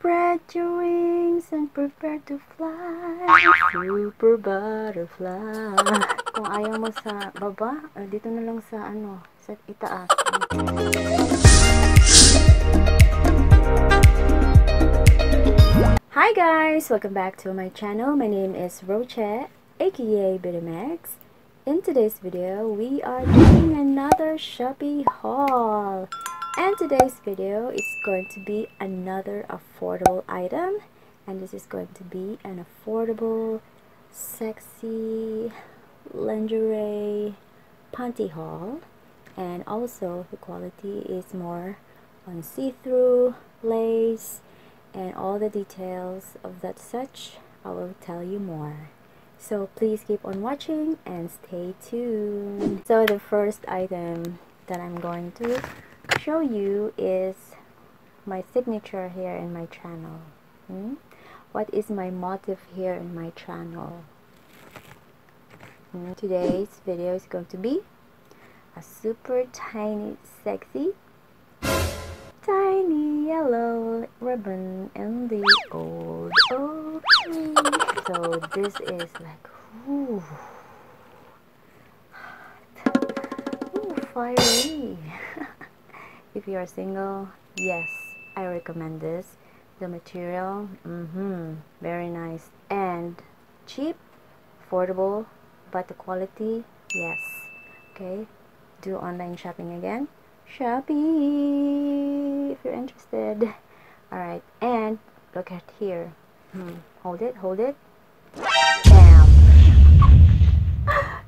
Spread your wings and prepare to fly, super butterfly. Kung ayaw mo sa baba, dito na lang sa sa itaas. Hi guys! Welcome back to my channel. My name is Roche, aka beautymagz. In today's video, we are doing another Shopee haul. And today's video is going to be another affordable item. And this is going to be an affordable, sexy lingerie panty haul. And also, the quality is more on see-through, lace, and all the details of that such. I will tell you more. So please keep on watching and stay tuned. So the first item that I'm going to show you is my signature here in my channel. What is my motive here in my channel? Today's video is going to be a super tiny, sexy, tiny yellow ribbon in the old oak tree. So this is like, ooh, fiery. If you are single, yes, I recommend this. The material, very nice and cheap, affordable, but the quality, yes. Okay, do online shopping again. Shopee, if you're interested. Alright, and look at here. Hold it, hold it. Bam!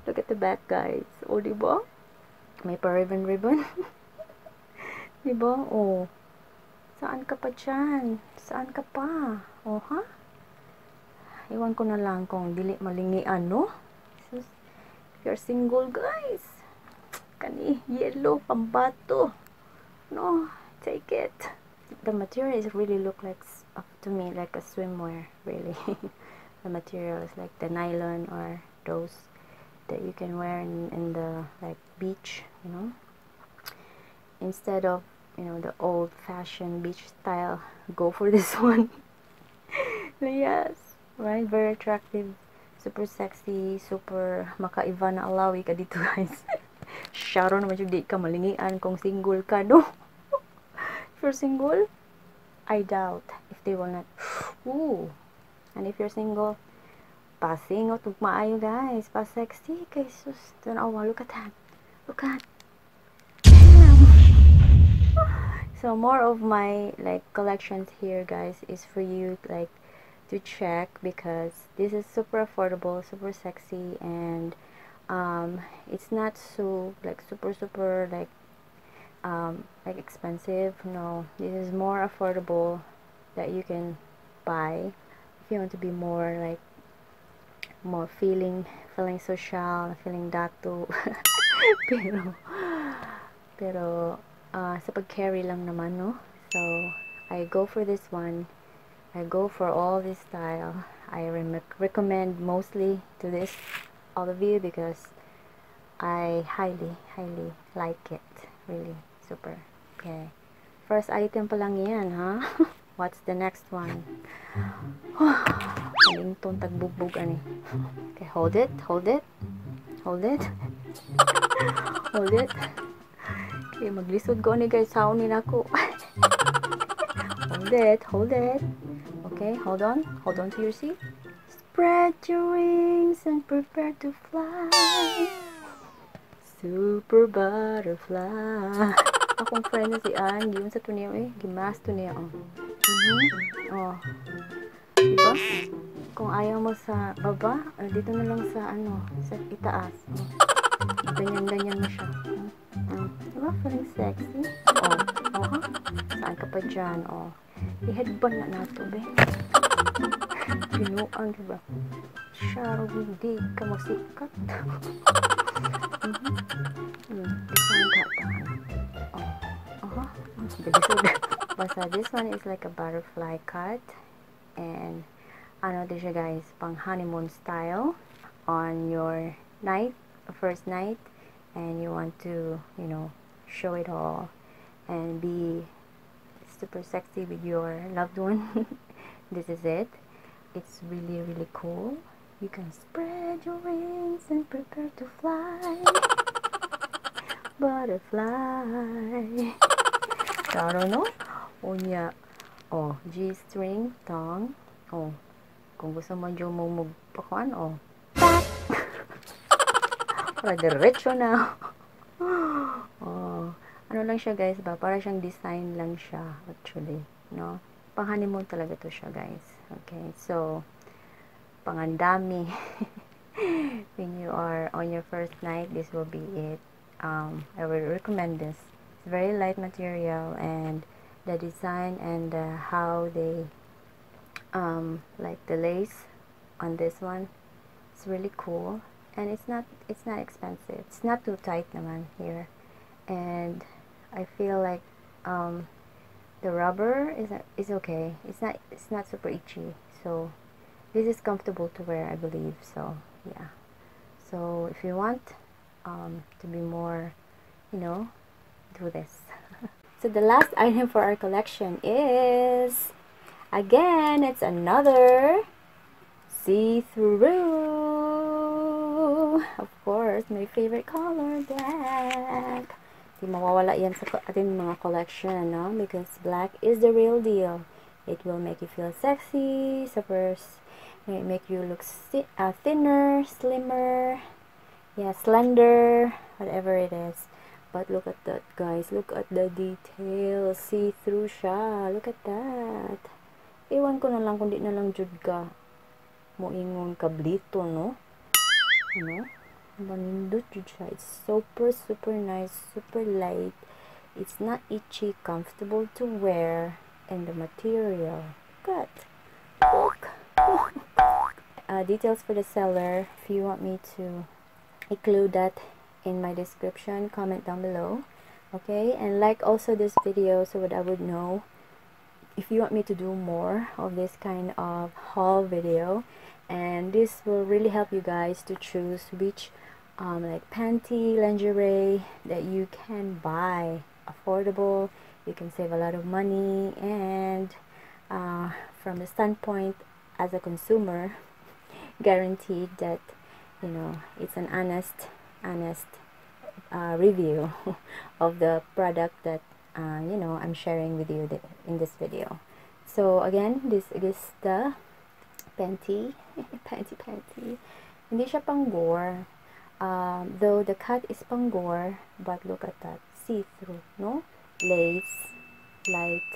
Look at the back, guys. Oh, diba? May pa-ribbon. Diba? Oh. Saan ka pa dyan? Saan ka pa? Oh, ha? Iwan ko na lang kung dili malingian, no? If you're single, guys, kani yellow pambato, no, take it. The material is really look like, to me, like a swimwear, really. The material is like the nylon or those that you can wear in the like beach, you know, instead of, you know, the old-fashioned beach style. Go for this one. Yes, right? Very attractive, super sexy, super maka Ivana alawi ka dito, guys. Sharon naman yung di ka malingian kung single ka, no? If you're single, I doubt if they will not. Ooh. And if you're single, pasingot ug maayo, guys, pa sexy kay sus. Tanawa, look at that. Look at. So more of my like collections here, guys, is for you like to check, because this is super affordable, super sexy, and it's not so like super like expensive. No, this is more affordable that you can buy if you want to be more like more feeling social, feeling dato. pero sa pag-carry lang naman, no? So I go for this one. I go for all this style. I recommend mostly to this all of you because I highly like it. Really super. Okay, first item pa lang yan, ha? What's the next one? Alington tagbugbog ani. Okay, hold it. Hold it. Hold it. Okay, maglisod ko ni guys. Saunin ako. Hold it. Okay, hold on to your seat. Spread your wings and prepare to fly, super butterfly. Akong friend na si Ann, yun sa tuniya, gimas tuniya, oh. Diba? Kung ayaw mo sa baba, dito na lang sa sa itaas, ganyan mo siya. Diba? Feeling sexy? Ha? Saan ka pa dyan? I-headband na nato, be. Pinuan, diba? Sharo, hindi ka magsikat. Basta this one is like a butterfly cut, and this siya, guys, pang honeymoon style on your first night, and you want to, you know, show it all and be super sexy with your loved one, this is it. It's really, really cool. You can spread your wings and prepare to fly. Butterfly. Klaro, no? O niya. Oh, G-string, tongue. Oh, kung gusto mo dyan mo magpakuan, oh. Tak! Para diretso na. Oh, ano lang siya guys ba? Para siyang design lang siya actually, no? Pang honeymoon talaga to siya guys. Okay, so pangandami. When you are on your first night, this will be it. I will recommend this. It's very light material, and the design and how they like the lace on this one, it's really cool, and it's not expensive. It's not too tight naman here, and I feel like the rubber is okay. It's not super itchy, so this is comfortable to wear, I believe. So yeah, so if you want to be more, you know, do this. So the last item for our collection is, again, it's another see-through. Of course, my favorite color, black. Di mawawala yan sa ating mga collection, no? Because black is the real deal. It will make you feel sexy. So first, it make you look thinner, slimmer, yeah, slender, whatever it is. But look at that, guys. Look at the details. See-through siya. Look at that. Iwan ko na lang kung di na lang jud ka moingon kablito, no? Ano? Manindot jud siya. It's super, super nice. Super light. It's not itchy. Comfortable to wear. And the material. Look. Details for the seller. If you want me to include that in my description, comment down below. Okay, and like also this video so that I would know if you want me to do more of this kind of haul video. And this will really help you guys to choose which like panty, lingerie that you can buy affordable. You can save a lot of money, and from the standpoint as a consumer, guaranteed that, you know, it's an honest review of the product that you know, I'm sharing with you in this video. So again, this is the panty. Panty. Hindi siya pang-gore, though the cut is pang-gore, but look at that, see-through, no? Lace, light,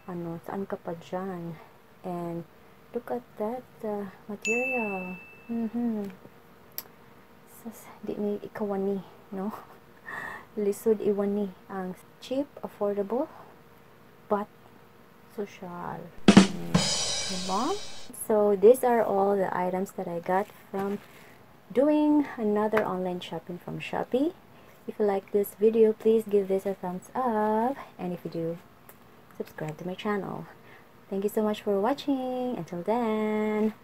ano, saan ka pa dyan? And look at that material. Di ni ikawani, no? Lisod iwani. Ang cheap, affordable, but social. Diba? So these are all the items that I got from doing another online shopping from Shopee. If you like this video, please give this a thumbs up, and if you do, subscribe to my channel. Thank you so much for watching. Until then,